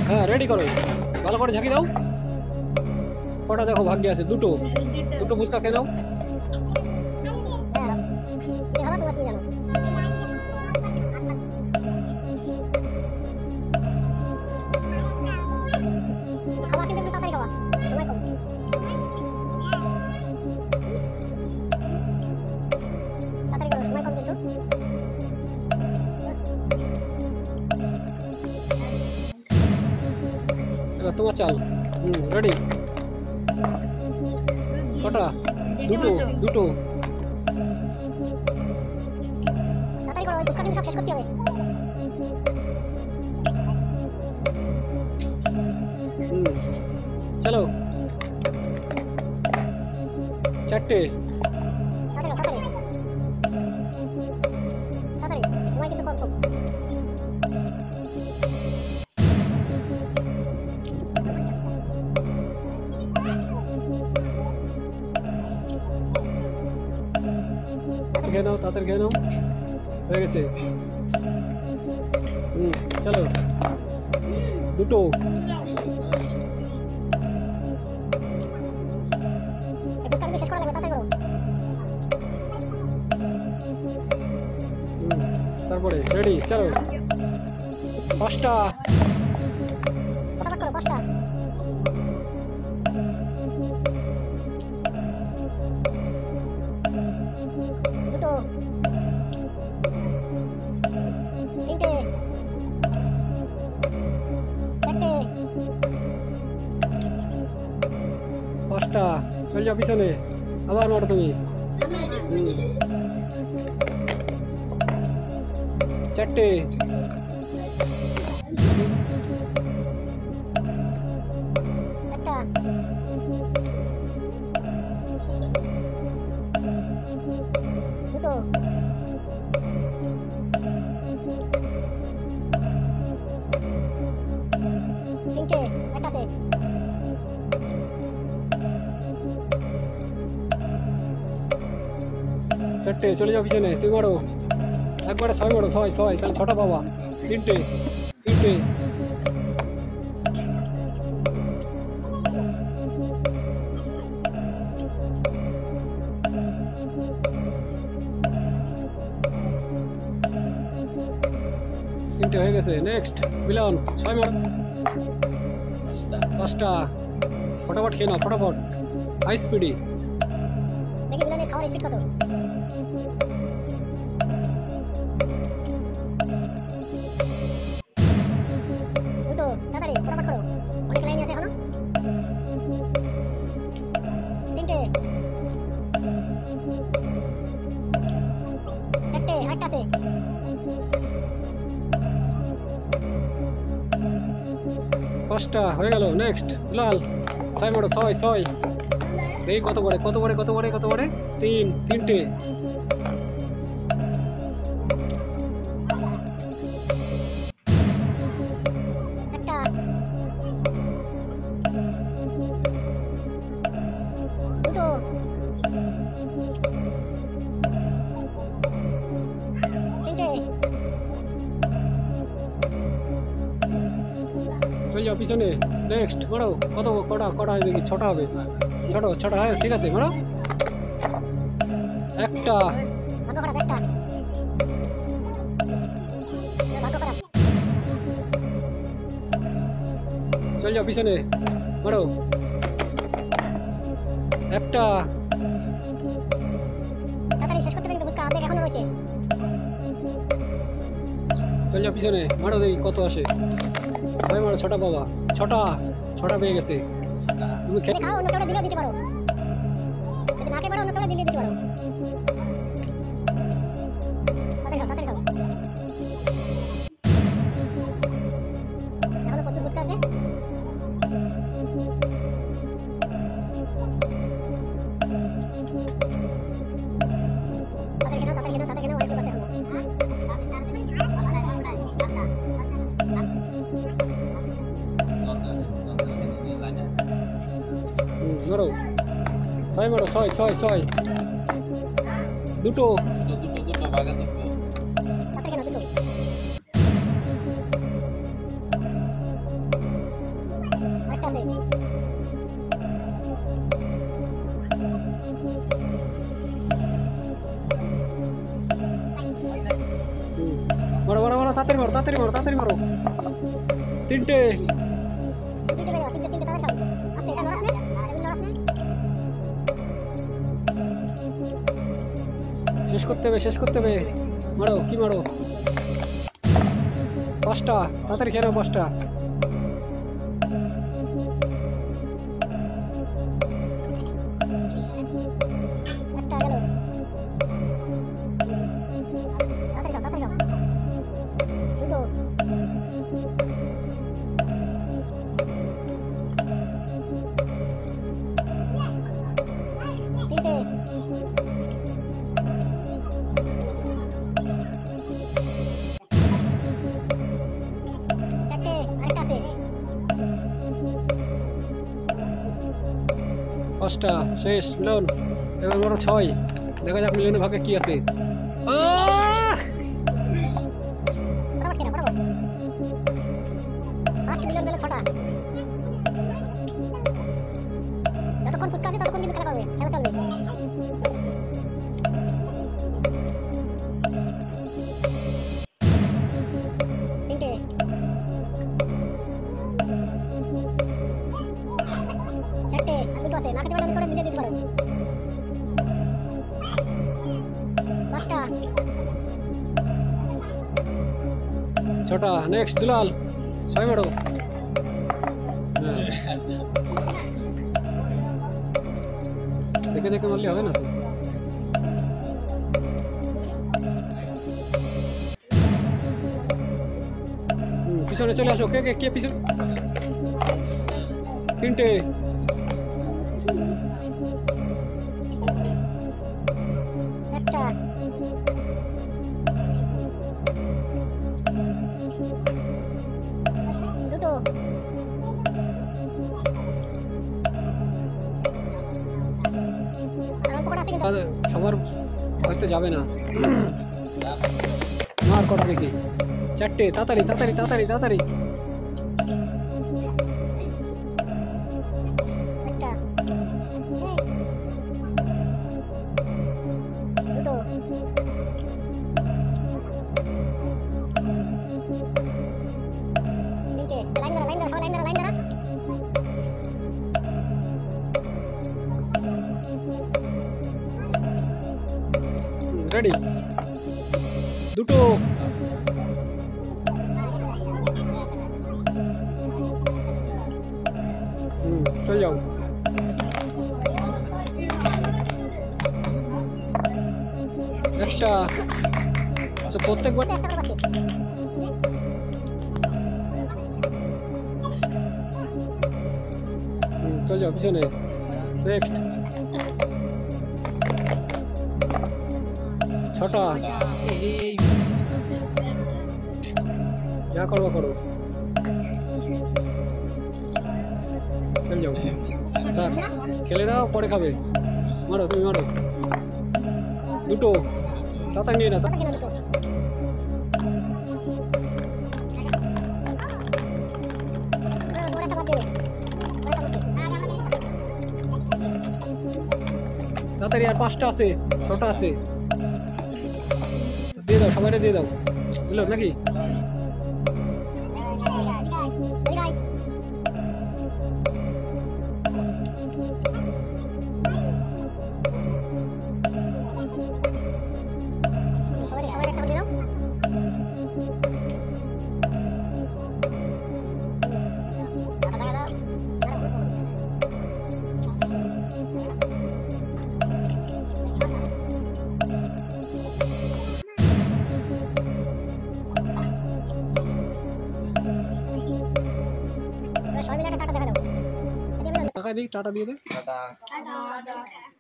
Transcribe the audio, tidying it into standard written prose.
হ্যাঁ রেডি করো, ভালো করে ঝাঁকি দাও। কটা দেখো ভাগ্যে আছে? দুটো। দুটো ফুচকা খেয়ে নাও। এবার তোমার চাল। রেডি। কটা? দুটো। দুটো। তাড়াতাড়ি করো, ওই ফুচকা কিন্তু সব শেষ করতে হবে। চলো। চারটে। তাড়াতাড়ি তাড়াতাড়ি তাড়াতাড়ি, সময় কিন্তু কম কম। খেয়ে নাও, তাড়াতাড়ি খেয়ে নাও। হয়ে গেছে। চলো। দুটো। এই ফুচকা কিন্তু শেষ করা লাগবে, তাড়াতাড়ি করো। তারপরে রেডি। চলো। পাঁচটা। ফটাফট করো, পাঁচটা। দুটো। তিনটে। চারটে। পাঁচটা। চলে যাও পিছনে। আবার মারো তুমি। চারটে। একটা। দুটো। তিনটে। একটা আছে। চারটে। চলে যাও পিছনে। তুমি মারো একবারে, ছয় মারো। ছয় ছয়, তাহলে ছটা পাবা। তিনটে। তিনটে। তিনটে হয়ে গেছে। নেক্সট মিলন। ছয় মারো। পাঁচটা। ফটাফট খেয়ে নাও, ফটাফট। High speedy. দেখি মিলনের খাওয়ার স্পিড কত। দুটো। তাড়াতাড়ি ফটাফট করো, অনেক লাইন আছে এখনো। তিনটে। চারটে। আরেকটা আছে। পাঁচটা হয়ে গেল। নেক্সট লাল। ছয় মারো। ছয় ছয়। এই কত করে, কত করে, কত করে, কত করে? তিন। তিনটে। একটা। দুটো। তিনটে। চলে যাও পিছনে। নেক্সট মারো। কত? কটা? কটা হবে দেখি? ছটা হবে। ছটা। ছটা। হ্যাঁ ঠিক আছে, মারো। একটা। ভাগ্য খারাপ, একটা। ভাগ্য খারাপ। চলে যাও পিছনে। মারো। একটা। তাড়াতাড়ি শেষ করতে হবে কিন্তু ফুচকা অর্ধেক এখনো রয়েছে। চলে যাও পিছনে। মারো দেখি কত আসে। ছয় মারো। ছটা পাবা। ছটা। ছটা পেয়ে গেছে। তুমি তুমি খাও, অন্য কেউ দিলেও দিতে পারো। যদি না খেয়ে পারো, অন্য কেউ দিলে দিতে পারো। তাড়াতাড়ি খাও, তাড়াতাড়ি খাও। এখনো প্রচুর ফুচকা আছে। তাড়াতাড়ি খেয়ে নাও, তাড়াতাড়ি খেয়ে নাও, তাড়াতাড়ি খেয়ে নাও, অনেক লোক আছে এখনো। মারো। ছয় মারো। ছয় ছয় ছয়। দুটো। তাড়াতাড়ি খেয়ে নাও, দুটো। মারো, তাড়াতাড়ি মারো, তাড়াতাড়ি মারো। 3টে। তিনটে বেজে যাও, তিনটে তাড়াতাড়ি খাও। আস্তে, এটা লড়াস না, এগুলো লড়াস না। শেষ করতে হবে, শেষ করতে হবে। মারো, কি মারো? 5টা, তাড়াতাড়ি খেয়ে নাও 5টা। একটা গেল। তাড়াতাড়ি খাও, তাড়াতাড়ি খাও। দুটো। তিনটে। চারটে, আরেকটা আছে। 5টা শেষ মিলন। এবার মারো 6। দেখা যাক মিলনের ভাগে কি আছে। আহ! ফটাফট খেয়ে নাও, ফটাফট। ফার্স্ট মিলিয়ন দিলে 6টা। যতক্ষণ ফুচকা আছে ততক্ষণ কিন্তু খেলা করবে, খেলা চলবে। তিনটে। চারটে, আর দুটো আছে, না খেতে পারলে অনেক করে মিলিয়ে দিতে পারো। 5টা। 6টা নেক্সট দুলাল। 6 মারো। হ্যাঁ। দেখে দেখে মারলে হবে না তো। পিছনে চলে আসো, কে কে কে পিছনে। 3টে। একটা। দুটো। আর অল্প কটা আছে কিন্তু। তাদের সবার হয়তো যাবে না। মার কটা দেখি। 4টে, তাড়াতাড়ি তাড়াতাড়ি তাড়াতাড়ি তাড়াতাড়ি। একটা। দুটো। তিনটে। লাইন ধরা, লাইন ধরা, সবাই লাইন ধরা, লাইন ধরা। রেডি। দুটো। চলে যাও। একটা তো প্রত্যেকবার একটা করে পাচ্ছিস। চলে যাও পিছনে। নেক্সট। 6টা। যা করবা করো। চলে যাও। থাক, খেলে দাও, পরে খাবে। মারো, তুমি মারো। দুটো, তাড়াতাড়ি নিয়ে না। কটা কিলো দুটো? ওর একটা বাদ দেবে। তাড়াতাড়ি, আর 5টা আছে, 6টা আছে। তো দিয়ে দাও, সবাই দিয়ে দাও। বুঝলো নাকি? সবাই একটা দিয়ে দাও। সবাই মিলে একটা টাটা দেখা দাও। টাকা দিই, টাটা দিয়ে দে। টাটা।